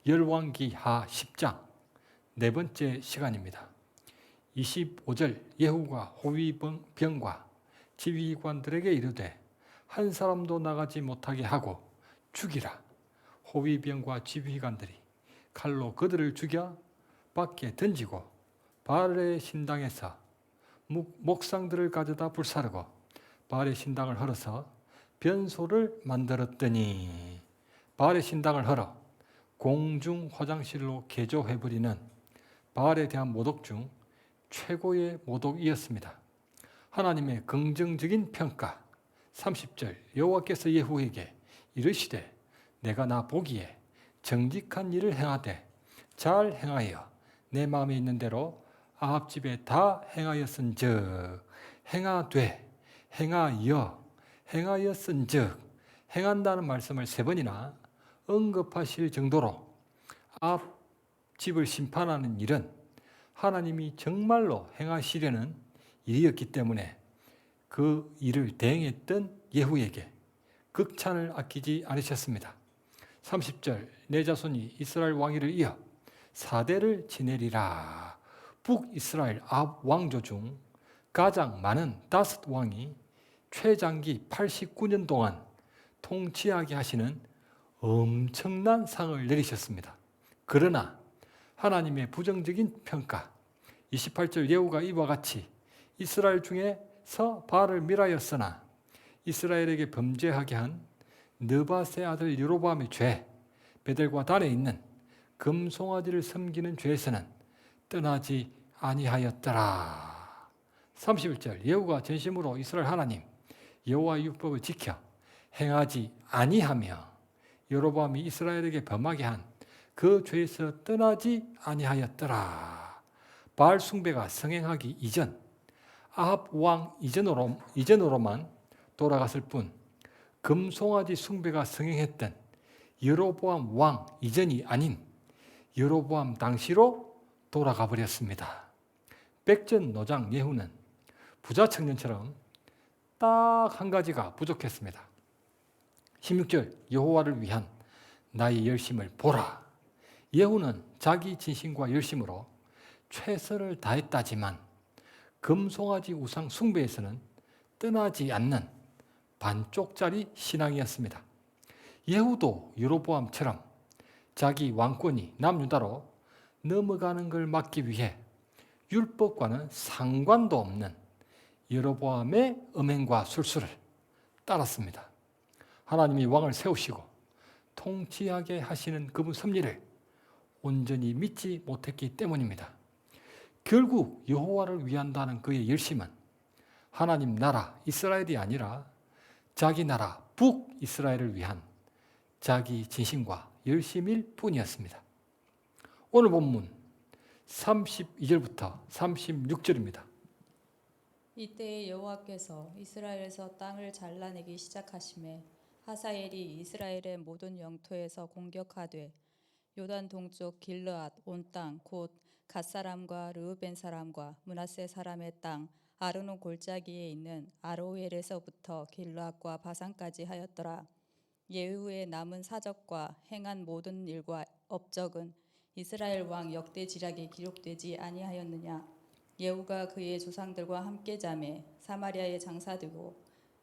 열왕기하 10장 네 번째 시간입니다. 25절 예후가 호위병과 지휘관들에게 이르되 한 사람도 나가지 못하게 하고 죽이라. 호위병과 지휘관들이 칼로 그들을 죽여 밖에 던지고 바알의 신당에서 목상들을 가져다 불사르고 바알의 신당을 헐어서 변소를 만들었더니 바알의 신당을 헐어 공중 화장실로 개조해버리는 바알에 대한 모독 중 최고의 모독이었습니다. 하나님의 긍정적인 평가 30절 여호와께서 예후에게 이르시되 내가 나 보기에 정직한 일을 행하되 잘 행하여 내 마음에 있는 대로 아합 집에 다 행하였은즉 행하되 행하여 행하였은즉 행한다는 말씀을 3번이나 언급하실 정도로 아합 집을 심판하는 일은 하나님이 정말로 행하시려는 일이었기 때문에 그 일을 대행했던 예후에게 극찬을 아끼지 않으셨습니다. 30절 내 자손이 이스라엘 왕위를 이어 4대를 지내리라. 북이스라엘 아합 왕조 중 가장 많은 5왕이 최장기 89년 동안 통치하게 하시는 엄청난 상을 내리셨습니다. 그러나 하나님의 부정적인 평가 28절 예후가 이와 같이 이스라엘 중에서 바알을 멸하였으나 이스라엘에게 범죄하게 한 느밧의 아들 여로보암의 죄 베델과 단에 있는 금송아지를 섬기는 죄에서는 떠나지 아니하였더라. 31절 예후가 전심으로 이스라엘 하나님 여호와의 율법을 지켜 행하지 아니하며 여로보암이 이스라엘에게 범하게 한 그 죄에서 떠나지 아니하였더라. 바알 숭배가 성행하기 이전 아합 왕 이전으로만 돌아갔을 뿐 금송아지 숭배가 성행했던 여로보암 왕 이전이 아닌 여로보암 당시로 돌아가 버렸습니다. 백전노장 예후는 부자 청년처럼 딱 한 가지가 부족했습니다. 16절 여호와를 위한 나의 열심을 보라. 예후는 자기 진심과 열심으로 최선을 다했다지만 금송아지 우상 숭배에서는 떠나지 않는 반쪽짜리 신앙이었습니다. 예후도 여로보암처럼 자기 왕권이 남유다로 넘어가는 걸 막기 위해 율법과는 상관도 없는 여로보암의 음행과 술수를 따랐습니다. 하나님이 왕을 세우시고 통치하게 하시는 그분 섭리를 온전히 믿지 못했기 때문입니다. 결국 여호와를 위한다는 그의 열심은 하나님 나라 이스라엘이 아니라 자기 나라 북이스라엘을 위한 자기 진심과 열심일 뿐이었습니다. 오늘 본문 32절부터 36절입니다. 이때에 여호와께서 이스라엘에서 땅을 잘라내기 시작하심에 하사엘이 이스라엘의 모든 영토에서 공격하되 요단 동쪽 길르앗 온 땅 곧 갓 사람과 르우벤 사람과 므낫세 사람의 땅 아르논 골짜기에 있는 아로엘에서부터 길르앗과 바산까지 하였더라. 예후의 남은 사적과 행한 모든 일과 업적은 이스라엘 왕 역대 지략에 기록되지 아니하였느냐. 예후가 그의 조상들과 함께 자매 사마리아에 장사되고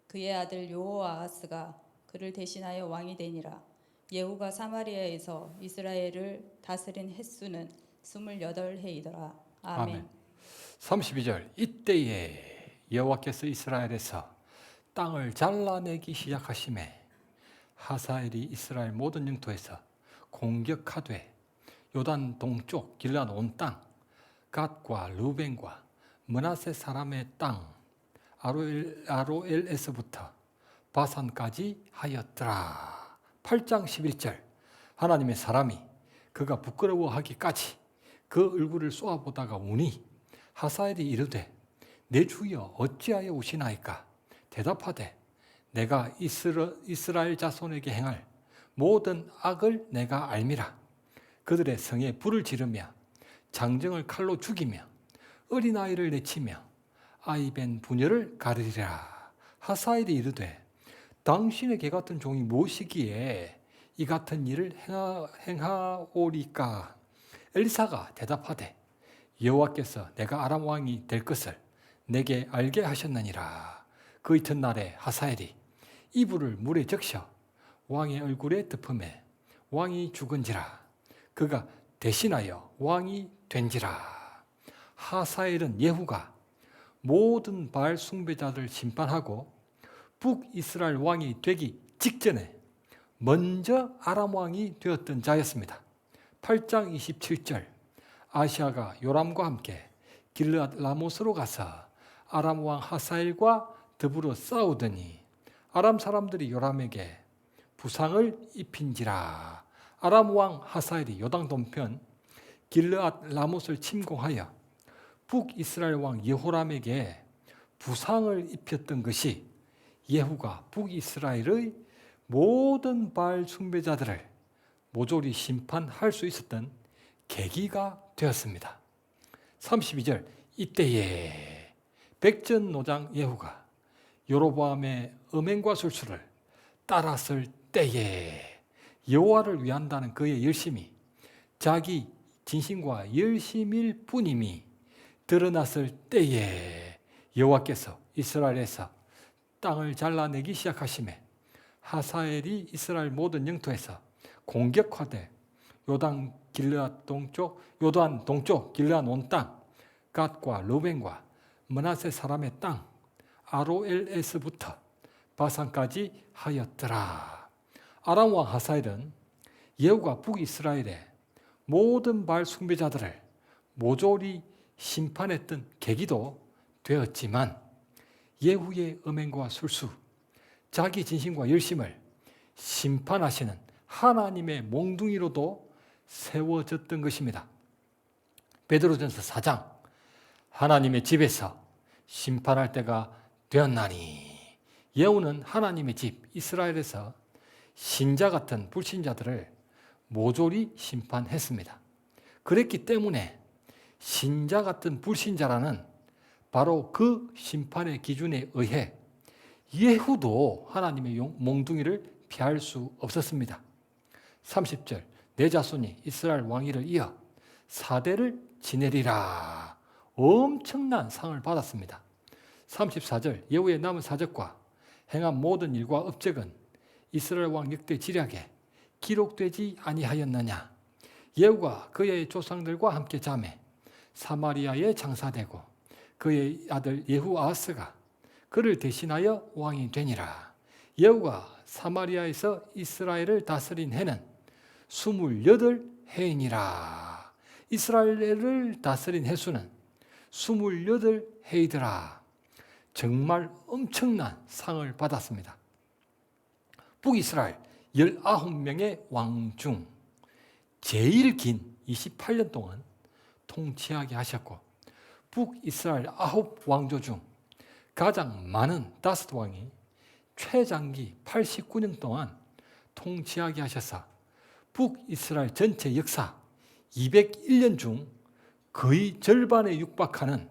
그의 아들 요호아하스가 그를 대신하여 왕이 되니라. 예후가 사마리아에서 이스라엘을 다스린 횟수는 28해이더라. 아멘. 32절 이때에 여호와께서 이스라엘에서 땅을 잘라내기 시작하심에 하사엘이 이스라엘 모든 영토에서 공격하되 요단 동쪽 길르앗 온 땅 갓과 루벤과 므낫세 사람의 땅 아로엘에서부터 바산까지 하였더라. 8장 11절 하나님의 사람이 그가 부끄러워하기까지 그 얼굴을 쏘아보다가 우니 하사엘이 이르되 내 주여 어찌하여 우시나이까. 대답하되 내가 이스라엘 자손에게 행할 모든 악을 내가 알미라. 그들의 성에 불을 지르며 장정을 칼로 죽이며 어린아이를 내치며 아이벤 부녀를 가르리라. 하사엘이 이르되 당신의 개 같은 종이 무엇이기에 이 같은 일을 행하오리까? 엘리사가 대답하되 여호와께서 내가 아람 왕이 될 것을 내게 알게 하셨느니라. 그 이튿날에 하사엘이 이불을 물에 적셔 왕의 얼굴에 덮음에 왕이 죽은지라. 그가 대신하여 왕이 된지라. 하사엘은 예후가 모든 바알 숭배자들을 심판하고 북이스라엘 왕이 되기 직전에 먼저 아람 왕이 되었던 자였습니다. 8장 27절 아시아가 요람과 함께 길르앗 라못으로 가서 아람 왕 하사엘과 더불어 싸우더니 아람 사람들이 요람에게 부상을 입힌지라. 아람 왕 하사엘이 요단 동편 길르앗 라못을 침공하여 북이스라엘 왕 여호람에게 부상을 입혔던 것이 예후가 북이스라엘의 모든 바알 숭배자들을 모조리 심판할 수 있었던 계기가 되었습니다. 32절 이때에 백전노장 예후가 여로보암의 음행과 술수를 따랐을 때에 여호와를 위한다는 그의 열심이 자기 진심과 열심일 뿐임이 드러났을 때에 여호와께서 이스라엘에서 땅을 잘라내기 시작하시매 하사엘이 이스라엘 모든 영토에서 공격화돼 요단 동쪽 길르앗 온 땅, 갓과 르벤과 므낫세 사람의 땅, 아로엘에스부터 바산까지 하였더라. 아람 왕 하사엘은 예후가 북이스라엘의 모든 바알 숭배자들을 모조리 심판했던 계기도 되었지만 예후의 음행과 술수, 자기 진심과 열심을 심판하시는 하나님의 몽둥이로도 세워졌던 것입니다. 베드로전서 4장 하나님의 집에서 심판할 때가 되었나니. 예후는 하나님의 집 이스라엘에서 신자 같은 불신자들을 모조리 심판했습니다. 그랬기 때문에 신자 같은 불신자라는 바로 그 심판의 기준에 의해 예후도 하나님의 몽둥이를 피할 수 없었습니다. 30절 내 자손이 이스라엘 왕위를 이어 4대를 지내리라. 엄청난 상을 받았습니다. 34절 예후의 남은 사적과 행한 모든 일과 업적은 이스라엘 왕 역대 지략에 기록되지 아니하였느냐. 예후가 그의 조상들과 함께 잠에 사마리아에 장사되고 그의 아들 예후아하스가 그를 대신하여 왕이 되니라. 예후가 사마리아에서 이스라엘을 다스린 해는 28해이니라. 이스라엘을 다스린 해수는 28해이더라. 정말 엄청난 상을 받았습니다. 북이스라엘 19명의 왕 중 제일 긴 28년 동안 통치하게 하셨고 북이스라엘 9왕조 중 가장 많은 다섯 왕이 최장기 89년 동안 통치하게 하셔서 북이스라엘 전체 역사 201년 중 거의 절반에 육박하는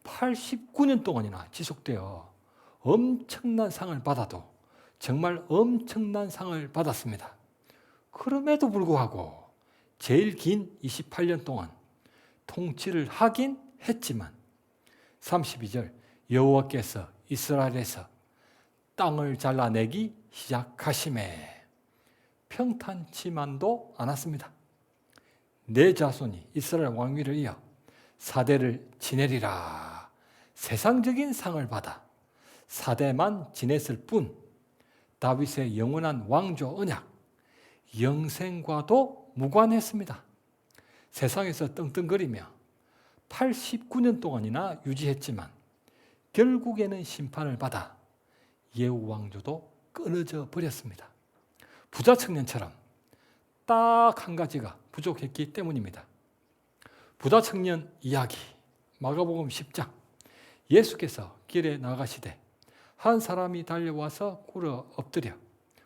89년 동안이나 지속되어 엄청난 상을 받아도 정말 엄청난 상을 받았습니다. 그럼에도 불구하고 제일 긴 28년 동안 통치를 하긴 했지만 32절 여호와께서 이스라엘에서 땅을 잘라내기 시작하심에 평탄치만도 않았습니다. 내 자손이 이스라엘 왕위를 이어 4대를 지내리라. 세상적인 상을 받아 4대만 지냈을 뿐 다윗의 영원한 왕조 언약 영생과도 무관했습니다. 세상에서 떵떵거리며 89년 동안이나 유지했지만 결국에는 심판을 받아 예후 왕조도 끊어져 버렸습니다. 부자 청년처럼 딱 한 가지가 부족했기 때문입니다. 부자 청년 이야기 마가복음 10장 예수께서 길에 나가시되 한 사람이 달려와서 꿇어 엎드려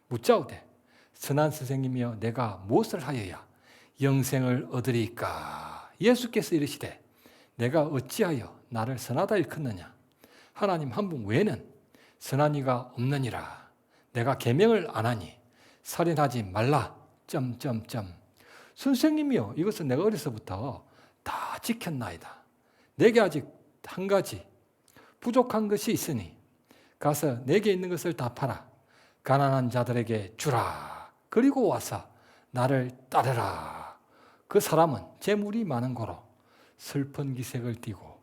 묻자오되 선한 선생님이여 내가 무엇을 하여야 영생을 얻으리까? 예수께서 이르시되 내가 어찌하여 나를 선하다 일컫느냐? 하나님 한 분 외에는 선한 이가 없느니라. 내가 계명을 안 하니 살인하지 말라. 선생님이요, 이것은 내가 어려서부터 다 지켰나이다. 내게 아직 한 가지 부족한 것이 있으니 가서 내게 있는 것을 다 팔아 가난한 자들에게 주라. 그리고 와서 나를 따르라. 그 사람은 재물이 많은 고로 슬픈 기색을 띠고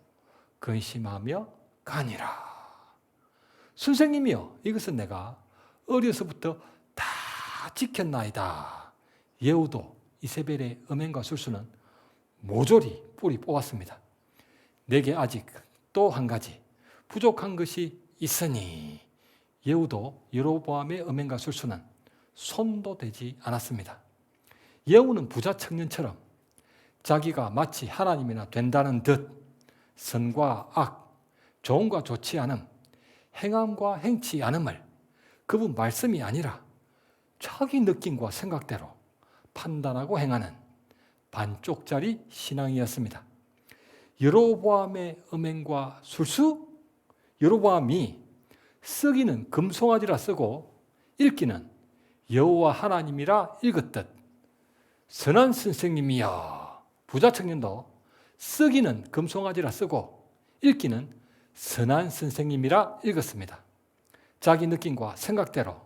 근심하며 가니라. 선생님이요, 이것은 내가 어려서부터 다 지켰나이다. 예후도 이세벨의 음행과 술수는 모조리 뿌리 뽑았습니다. 내게 아직 또 한 가지 부족한 것이 있으니 예후도 여로보암의 음행과 술수는 손도 대지 않았습니다. 예후는 부자 청년처럼 자기가 마치 하나님이나 된다는 듯 선과 악, 좋음과 좋지 않음, 행함과 행치 않음을 그분 말씀이 아니라 자기 느낌과 생각대로 판단하고 행하는 반쪽짜리 신앙이었습니다. 여로보암의 음행과 술수, 여로보암이 쓰기는 금송아지라 쓰고 읽기는 여호와 하나님이라 읽었듯 선한 선생님이여, 부자 청년도 쓰기는 금송아지라 쓰고 읽기는 선한 선생님이라 읽었습니다. 자기 느낌과 생각대로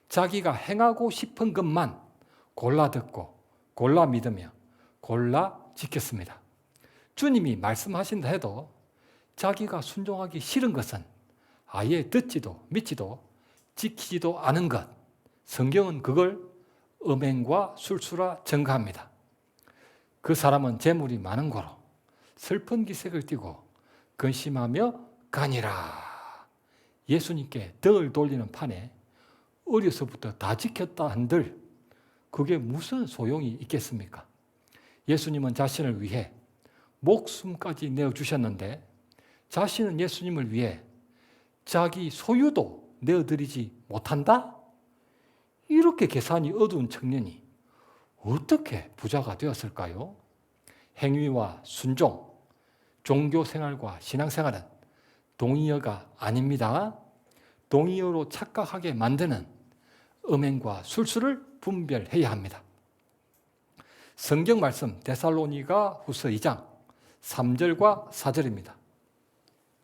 자기가 행하고 싶은 것만 골라 듣고 골라 믿으며 골라 지켰습니다. 주님이 말씀하신다 해도 자기가 순종하기 싫은 것은 아예 듣지도 믿지도 지키지도 않은 것, 성경은 그걸 음행과 술수라 증가합니다. 그 사람은 재물이 많은 고로 슬픈 기색을 띠고 근심하며 가니라. 예수님께 등을 돌리는 판에 어려서부터 다 지켰다 한들 그게 무슨 소용이 있겠습니까? 예수님은 자신을 위해 목숨까지 내어주셨는데 자신은 예수님을 위해 자기 소유도 내어드리지 못한다? 이렇게 계산이 어두운 청년이 어떻게 부자가 되었을까요? 행위와 순종, 종교생활과 신앙생활은 동의어가 아닙니다. 동의어로 착각하게 만드는 음행과 술수를 분별해야 합니다. 성경 말씀 데살로니가 후서 2장 3절과 4절입니다.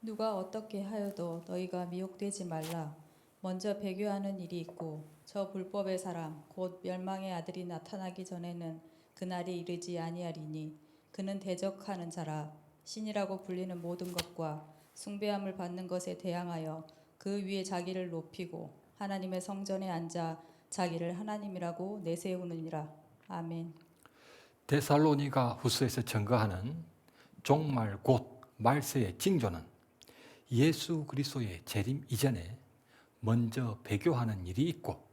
누가 어떻게 하여도 너희가 미혹되지 말라. 먼저 배교하는 일이 있고 저 불법의 사람 곧 멸망의 아들이 나타나기 전에는 그날이 이르지 아니하리니 그는 대적하는 자라. 신이라고 불리는 모든 것과 숭배함을 받는 것에 대항하여 그 위에 자기를 높이고 하나님의 성전에 앉아 자기를 하나님이라고 내세우느니라. 아멘. 데살로니가 후서에서 증거하는 종말 곧 말세의 징조는 예수 그리스도의 재림 이전에 먼저 배교하는 일이 있고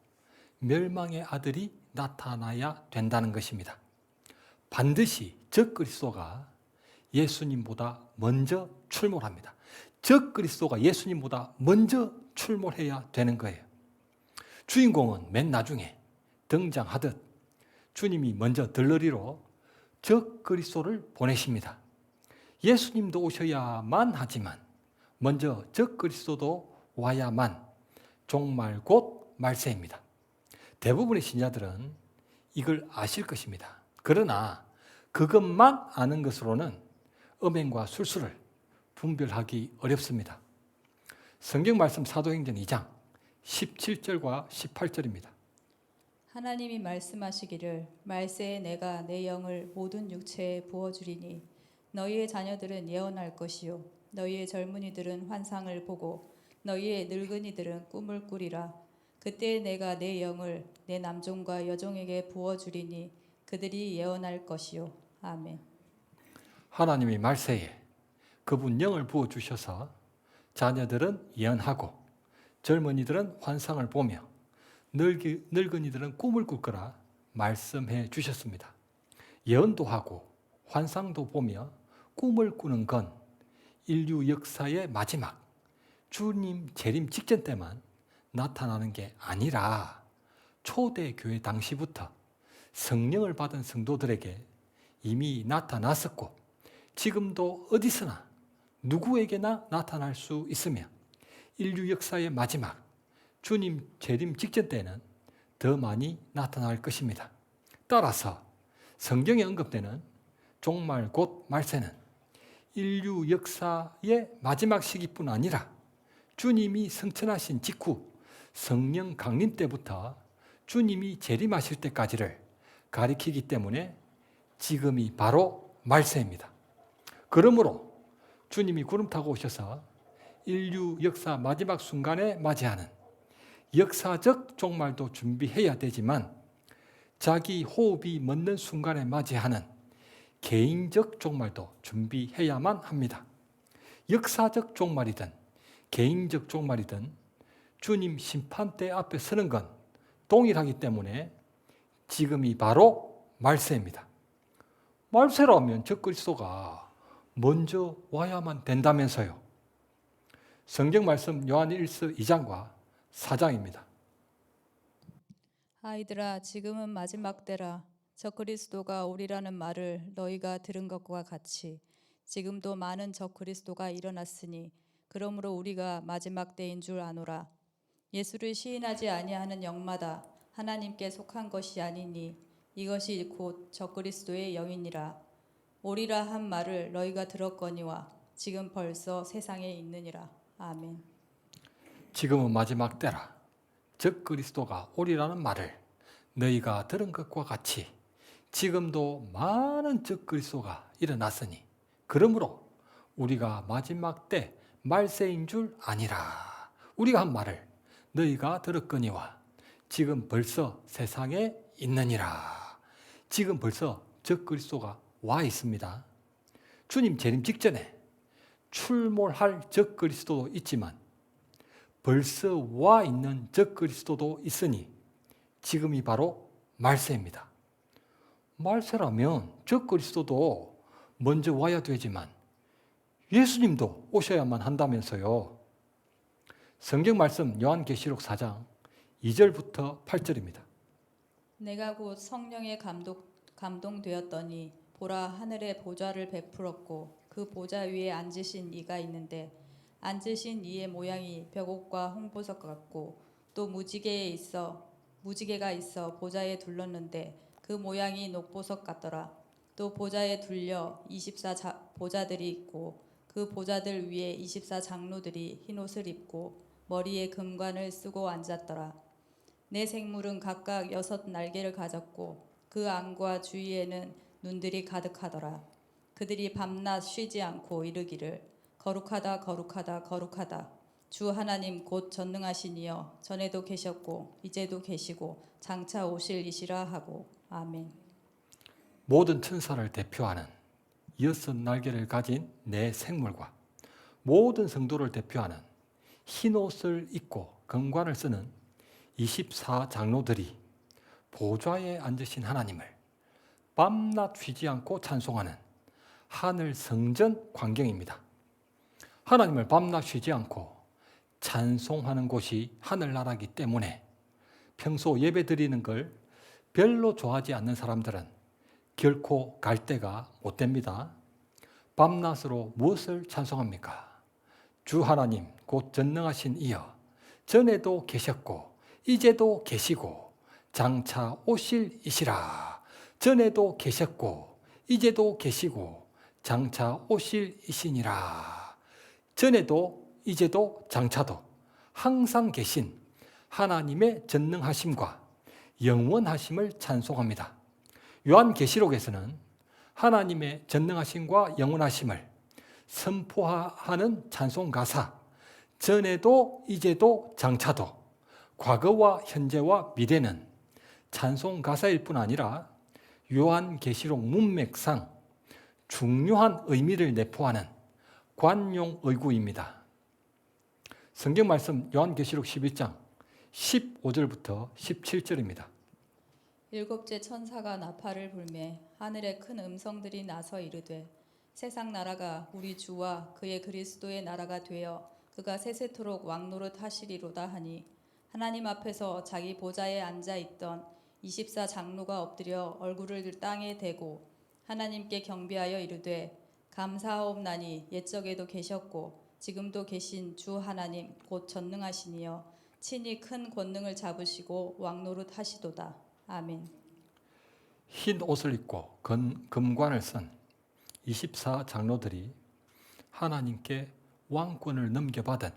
멸망의 아들이 나타나야 된다는 것입니다. 반드시 적그리스도가 예수님보다 먼저 출몰합니다. 적그리스도가 예수님보다 먼저 출몰해야 되는 거예요. 주인공은 맨 나중에 등장하듯 주님이 먼저 들러리로 적그리스도를 보내십니다. 예수님도 오셔야만 하지만 먼저 적그리스도도 와야만 종말 곧 말세입니다. 대부분의 신자들은 이걸 아실 것입니다. 그러나 그것만 아는 것으로는 음행과 술수를 분별하기 어렵습니다. 성경 말씀 사도행전 2장 17절과 18절입니다. 하나님이 말씀하시기를 말세에 내가 내 영을 모든 육체에 부어주리니 너희의 자녀들은 예언할 것이요 너희의 젊은이들은 환상을 보고 너희의 늙은이들은 꿈을 꾸리라. 그때 내가 내 영을 내 남종과 여종에게 부어주리니 그들이 예언할 것이요. 아멘. 하나님이 말세에 그분 영을 부어주셔서 자녀들은 예언하고 젊은이들은 환상을 보며 늙은이들은 꿈을 꿀 거라 말씀해 주셨습니다. 예언도 하고 환상도 보며 꿈을 꾸는 건 인류 역사의 마지막 주님 재림 직전 때만 나타나는 게 아니라 초대교회 당시부터 성령을 받은 성도들에게 이미 나타났었고 지금도 어디서나 누구에게나 나타날 수 있으며 인류 역사의 마지막 주님 재림 직전 때는 더 많이 나타날 것입니다. 따라서 성경에 언급되는 종말 곧 말세는 인류 역사의 마지막 시기뿐 아니라 주님이 성천하신 직후 성령 강림 때부터 주님이 재림하실 때까지를 가리키기 때문에 지금이 바로 말세입니다. 그러므로 주님이 구름 타고 오셔서 인류 역사 마지막 순간에 맞이하는 역사적 종말도 준비해야 되지만 자기 호흡이 멎는 순간에 맞이하는 개인적 종말도 준비해야만 합니다. 역사적 종말이든 개인적 종말이든 주님 심판대 앞에 서는 건 동일하기 때문에 지금이 바로 말세입니다. 말세라면 적그리스도가 먼저 와야만 된다면서요. 성경 말씀 요한 1서 2장과 4장입니다. 아이들아, 지금은 마지막 때라. 적그리스도가 오리라는 말을 너희가 들은 것과 같이 지금도 많은 적그리스도가 일어났으니 그러므로 우리가 마지막 때인 줄 아노라. 예수를 시인하지 아니하는 영마다 하나님께 속한 것이 아니니 이것이 곧 적그리스도의 영이니라. 오리라 한 말을 너희가 들었거니와 지금 벌써 세상에 있느니라. 아멘. 지금은 마지막 때라. 적그리스도가 오리라는 말을 너희가 들은 것과 같이 지금도 많은 적그리스도가 일어났으니 그러므로 우리가 마지막 때 말세인 줄 아니라. 우리가 한 말을 너희가 들었거니와 지금 벌써 세상에 있느니라. 지금 벌써 적그리스도가 와 있습니다. 주님 재림 직전에 출몰할 적그리스도도 있지만 벌써 와 있는 적그리스도도 있으니 지금이 바로 말세입니다. 말세라면 적그리스도도 먼저 와야 되지만 예수님도 오셔야만 한다면서요. 성경 말씀 요한계시록 4장 2절부터 8절입니다. 내가 곧 성령에 감동되었더니 보라, 하늘에 보좌를 베풀었고 그 보좌 위에 앉으신 이가 있는데 앉으신 이의 모양이 벽옥과 홍보석 같고 또 무지개가 있어 보좌에 둘렀는데 그 모양이 녹보석 같더라. 또 보좌에 둘려 24 보좌들이 있고 그 보좌들 위에 24 장로들이 흰옷을 입고 머리에 금관을 쓰고 앉았더라. 네 생물은 각각 6 날개를 가졌고 그 안과 주위에는 눈들이 가득하더라. 그들이 밤낮 쉬지 않고 이르기를 거룩하다 거룩하다 거룩하다. 주 하나님 곧 전능하신 이여, 전에도 계셨고 이제도 계시고 장차 오실 이시라 하고. 아멘. 모든 천사를 대표하는 6 날개를 가진 네 생물과 모든 성도를 대표하는 흰옷을 입고 금관을 쓰는 24 장로들이 보좌에 앉으신 하나님을 밤낮 쉬지 않고 찬송하는 하늘 성전 광경입니다. 하나님을 밤낮 쉬지 않고 찬송하는 곳이 하늘나라이기 때문에 평소 예배 드리는 걸 별로 좋아하지 않는 사람들은 결코 갈 데가 못 됩니다. 밤낮으로 무엇을 찬송합니까? 주 하나님 곧 전능하신 이여, 전에도 계셨고 이제도 계시고 장차 오실 이시라. 전에도 계셨고 이제도 계시고 장차 오실 이시니라. 전에도 이제도 장차도 항상 계신 하나님의 전능하심과 영원하심을 찬송합니다. 요한계시록에서는 하나님의 전능하심과 영원하심을 선포하는 찬송 가사, 전에도 이제도 장차도 과거와 현재와 미래는 찬송 가사일 뿐 아니라 요한계시록 문맥상 중요한 의미를 내포하는 관용 의구입니다. 성경 말씀 요한계시록 11장 15절부터 17절입니다. 7째 천사가 나팔을 불매 하늘에 큰 음성들이 나서 이르되 세상 나라가 우리 주와 그의 그리스도의 나라가 되어 그가 세세토록 왕노릇 하시리로다 하니 하나님 앞에서 자기 보좌에 앉아 있던 24 장로가 엎드려 얼굴을 땅에 대고 하나님께 경배하여 이르되 감사하옵나니 옛적에도 계셨고 지금도 계신 주 하나님 곧 전능하시니여, 친히 큰 권능을 잡으시고 왕노릇 하시도다. 아멘. 흰 옷을 입고 금관을 쓴 24장로들이 하나님께 왕권을 넘겨받은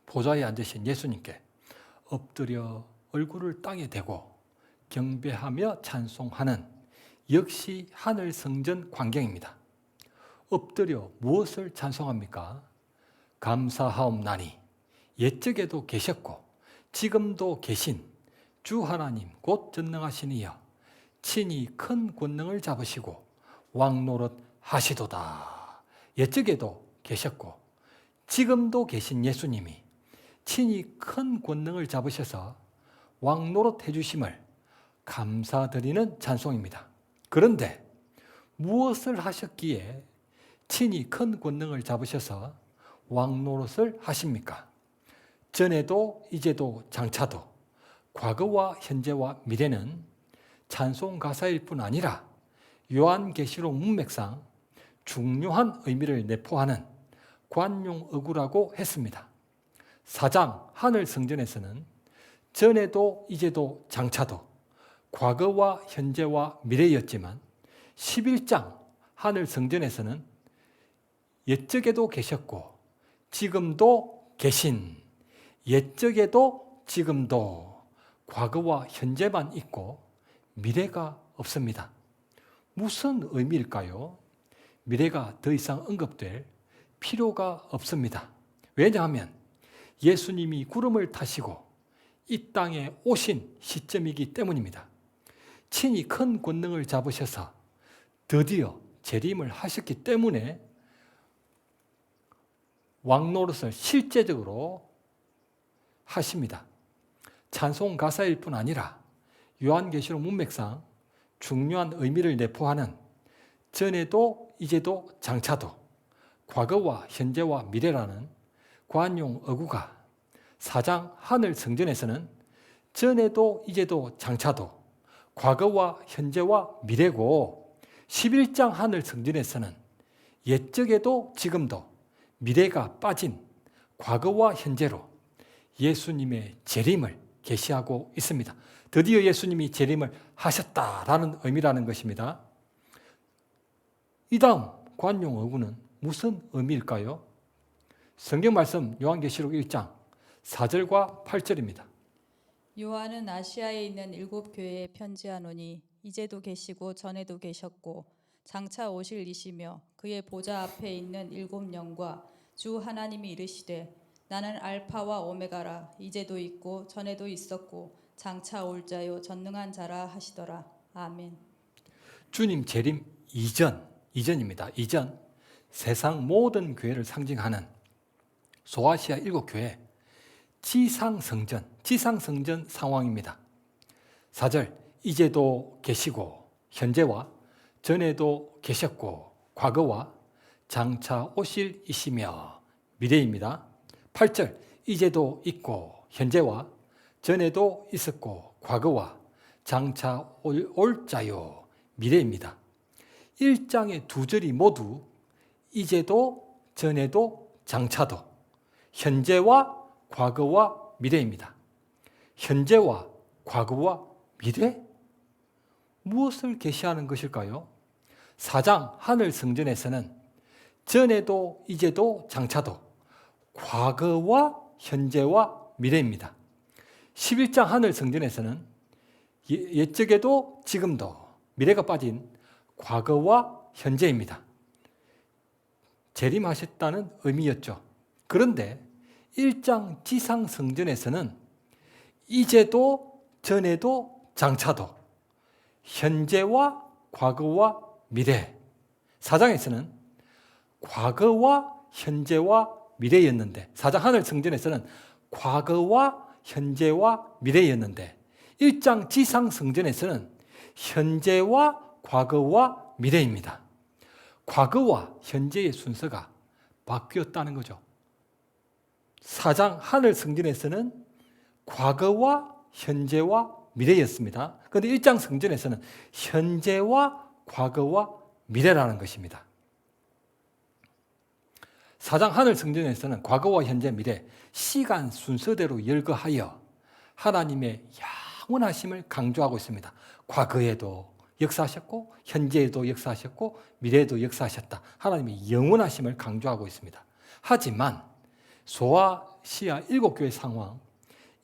보좌에 앉으신 예수님께 엎드려 얼굴을 땅에 대고 경배하며 찬송하는 역시 하늘 성전 광경입니다. 엎드려 무엇을 찬송합니까? 감사하옵나니 옛적에도 계셨고 지금도 계신 주 하나님 곧 전능하신 이여 친히 큰 권능을 잡으시고 왕노릇 하시도다. 옛적에도 계셨고 지금도 계신 예수님이 친히 큰 권능을 잡으셔서 왕노릇 해주심을 감사드리는 찬송입니다. 그런데 무엇을 하셨기에 친히 큰 권능을 잡으셔서 왕노릇을 하십니까? 전에도 이제도 장차도 과거와 현재와 미래는 찬송 가사일 뿐 아니라 요한계시록 문맥상 중요한 의미를 내포하는 관용어구라고 했습니다. 4장 하늘 성전에서는 전에도 이제도 장차도 과거와 현재와 미래였지만 11장 하늘 성전에서는 옛적에도 계셨고 지금도 계신 옛적에도 지금도 과거와 현재만 있고 미래가 없습니다. 무슨 의미일까요? 미래가 더 이상 언급될 필요가 없습니다. 왜냐하면 예수님이 구름을 타시고 이 땅에 오신 시점이기 때문입니다. 친히 큰 권능을 잡으셔서 드디어 재림을 하셨기 때문에 왕노릇을 실제적으로 하십니다. 찬송 가사일 뿐 아니라 요한계시록 문맥상 중요한 의미를 내포하는 전에도 이제도 장차도 과거와 현재와 미래라는 관용 어구가 4장 하늘 성전에서는 전에도 이제도 장차도 과거와 현재와 미래고 11장 하늘 성전에서는 옛적에도 지금도 미래가 빠진 과거와 현재로 예수님의 재림을 계시하고 있습니다. 드디어 예수님이 재림을 하셨다라는 의미라는 것입니다. 이 다음 관용 어구는 무슨 의미일까요? 성경 말씀 요한계시록 1장 4절과 8절입니다. 요한은 아시아에 있는 7 교회에 편지하노니 이제도 계시고 전에도 계셨고 장차 오실 이시며 그의 보좌 앞에 있는 7 영과 주 하나님이 이르시되 나는 알파와 오메가라 이제도 있고 전에도 있었고 장차 올 자요 전능한 자라 하시더라. 아멘. 주님 재림 이전입니다. 이전 세상 모든 교회를 상징하는 소아시아 7 교회 지상성전 상황입니다. 4절 이제도 계시고 현재와 전에도 계셨고 과거와 장차 오실 이시며 미래입니다. 8절 이제도 있고 현재와 전에도 있었고 과거와 장차 올 자요 미래입니다. 1장의 2절이 모두 이제도 전에도 장차도 현재와 과거와 미래입니다. 현재와 과거와 미래? 무엇을 계시하는 것일까요? 4장 하늘 성전에서는 전에도 이제도 장차도 과거와 현재와 미래입니다. 11장 하늘 성전에서는 옛적에도 지금도 미래가 빠진 과거와 현재입니다. 재림하셨다는 의미였죠. 그런데 1장 지상 성전에서는 이제도 전에도 장차도 현재와 과거와 미래 4장에서는 과거와 현재와 미래였는데 4장 하늘 성전에서는 과거와 현재와 미래였는데 1장 지상 성전에서는 현재와 과거와 미래입니다. 과거와 현재의 순서가 바뀌었다는 거죠. 4장 하늘 성전에서는 과거와 현재와 미래였습니다. 그런데 1장 성전에서는 현재와 과거와 미래라는 것입니다. 4장 하늘 성전에서는 과거와 현재 미래 시간 순서대로 열거하여 하나님의 영원하심을 강조하고 있습니다. 과거에도 역사하셨고 현재에도 역사하셨고 미래에도 역사하셨다. 하나님의 영원하심을 강조하고 있습니다. 하지만 소아시아 7교회 상황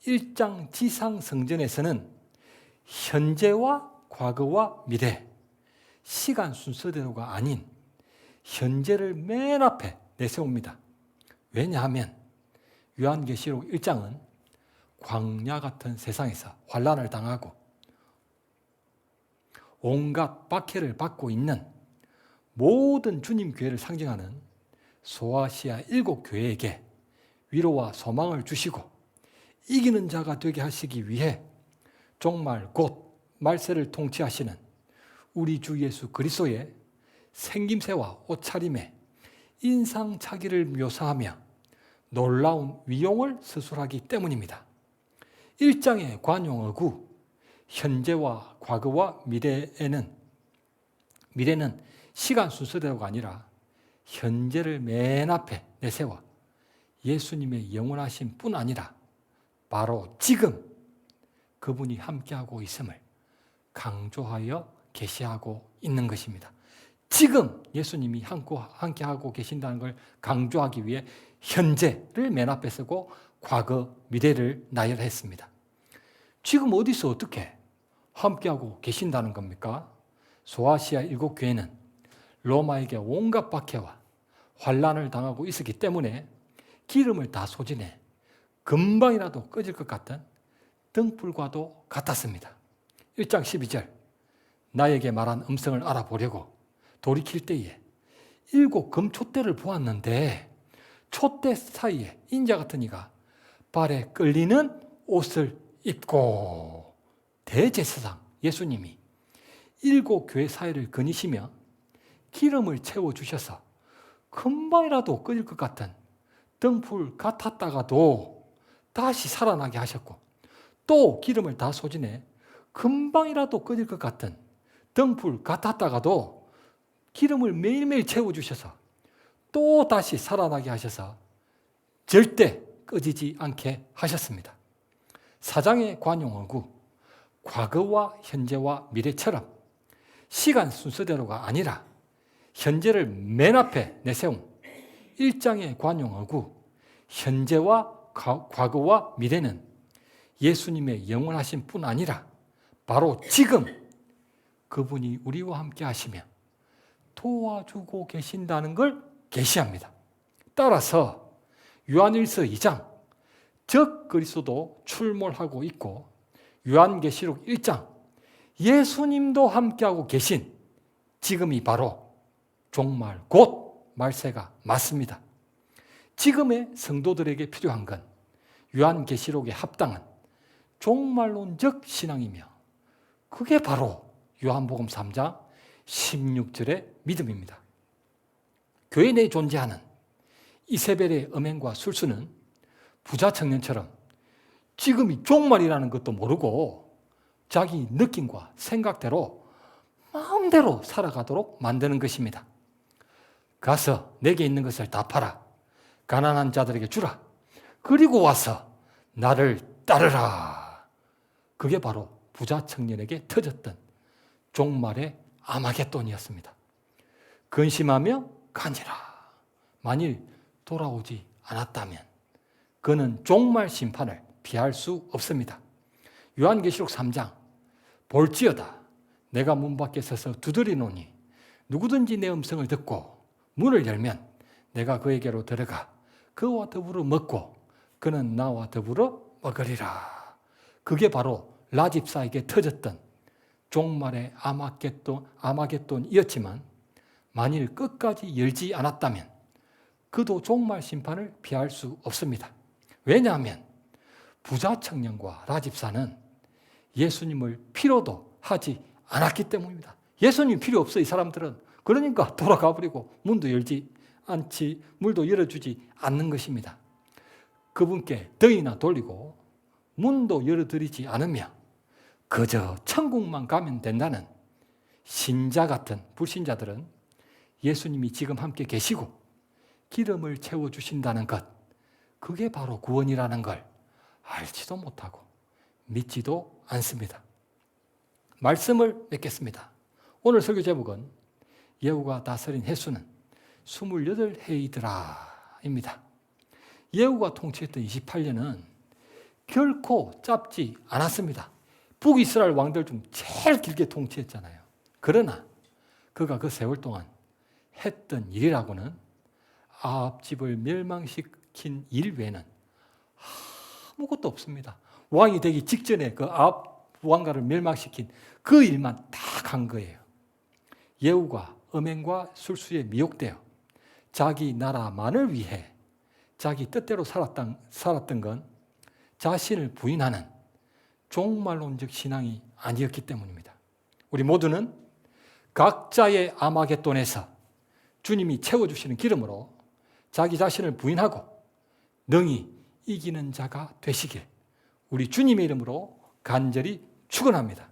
1장 지상 성전에서는 현재와 과거와 미래 시간 순서대로가 아닌 현재를 맨 앞에 내세웁니다. 왜냐하면 요한계시록 1장은 광야 같은 세상에서 환난을 당하고 온갖 박해를 받고 있는 모든 주님 교회를 상징하는 소아시아 7교회에게 위로와 소망을 주시고 이기는 자가 되게 하시기 위해 종말 곧 말세를 통치하시는 우리 주 예수 그리스도의 생김새와 옷차림에 인상착의를 묘사하며 놀라운 위용을 서술하기 때문입니다. 1장의 관용어구 현재와 과거와 미래는 시간 순서대로가 아니라 현재를 맨 앞에 내세워 예수님의 영원하심 뿐 아니라 바로 지금 그분이 함께하고 있음을 강조하여 계시하고 있는 것입니다. 지금 예수님이 함께하고 계신다는 걸 강조하기 위해 현재를 맨 앞에 쓰고 과거, 미래를 나열했습니다. 지금 어디서 어떻게 함께하고 계신다는 겁니까? 소아시아 7교회는 로마에게 온갖 박해와 환난을 당하고 있었기 때문에 기름을 다 소진해 금방이라도 꺼질 것 같은 등불과도 같았습니다. 1장 12절 나에게 말한 음성을 알아보려고 돌이킬 때에 7 금촛대를 보았는데 촛대 사이에 인자 같은 이가 발에 끌리는 옷을 입고 대제사장 예수님이 7 교회 사이를 거니시며 기름을 채워주셔서 금방이라도 꺼질 것 같은 등불 같았다가도 다시 살아나게 하셨고 또 기름을 다 소진해 금방이라도 꺼질 것 같은 등불 같았다가도 기름을 매일매일 채워주셔서 또 다시 살아나게 하셔서 절대 꺼지지 않게 하셨습니다. 사장의 관용어구 과거와 현재와 미래처럼 시간 순서대로가 아니라 현재를 맨 앞에 내세운 1장의 관용어구 현재와 과거와 미래는 예수님의 영원하심 뿐 아니라 바로 지금 그분이 우리와 함께 하시며 도와주고 계신다는 걸 계시합니다. 따라서 요한일서 2장 적 그리스도도 출몰하고 있고 요한계시록 1장 예수님도 함께하고 계신 지금이 바로 종말 곧 말세가 맞습니다. 지금의 성도들에게 필요한 건 요한계시록에 합당한 종말론적 신앙이며 그게 바로 요한복음 3장 16절의 믿음입니다. 교회 내에 존재하는 이세벨의 음행과 술수는 부자 청년처럼 지금이 종말이라는 것도 모르고 자기 느낌과 생각대로 마음대로 살아가도록 만드는 것입니다. 가서 내게 있는 것을 다 팔아 가난한 자들에게 주라. 그리고 와서 나를 따르라. 그게 바로 부자 청년에게 터졌던 종말의 아마겟돈이었습니다. 근심하며 간지라. 만일 돌아오지 않았다면 그는 종말 심판을 피할 수 없습니다. 요한계시록 3장 볼지어다 내가 문 밖에 서서 두드리노니 누구든지 내 음성을 듣고 문을 열면 내가 그에게로 들어가 그와 더불어 먹고 그는 나와 더불어 먹으리라. 그게 바로 라집사에게 터졌던 종말의 아마겟돈이었지만 만일 끝까지 열지 않았다면 그도 종말 심판을 피할 수 없습니다. 왜냐하면 부자 청년과 라집사는 예수님을 필요도 하지 않았기 때문입니다. 예수님 필요 없어 이 사람들은. 그러니까 돌아가 버리고 문도 열지 않지 물도 열어주지 않는 것입니다. 그분께 덩이나 돌리고 문도 열어드리지 않으며 그저 천국만 가면 된다는 신자 같은 불신자들은 예수님이 지금 함께 계시고 기름을 채워주신다는 것, 그게 바로 구원이라는 걸 알지도 못하고 믿지도 않습니다. 말씀을 맺겠습니다. 오늘 설교 제목은 예후가 다스린 횟수는 28해이더라입니다. 예후가 통치했던 28년은 결코 짧지 않았습니다. 북이스라엘 왕들 중 제일 길게 통치했잖아요. 그러나 그가 그 세월 동안 했던 일이라고는 아합 집을 멸망시킨 일 외에는 아무것도 없습니다. 왕이 되기 직전에 그 아합 왕가를 멸망시킨 그 일만 딱 한 거예요. 예후가 음행과 술수에 미혹되어 자기 나라만을 위해 자기 뜻대로 살았던 건 자신을 부인하는 종말론적 신앙이 아니었기 때문입니다. 우리 모두는 각자의 아마겟돈에서 주님이 채워주시는 기름으로 자기 자신을 부인하고 능히 이기는 자가 되시길 우리 주님의 이름으로 간절히 축원합니다.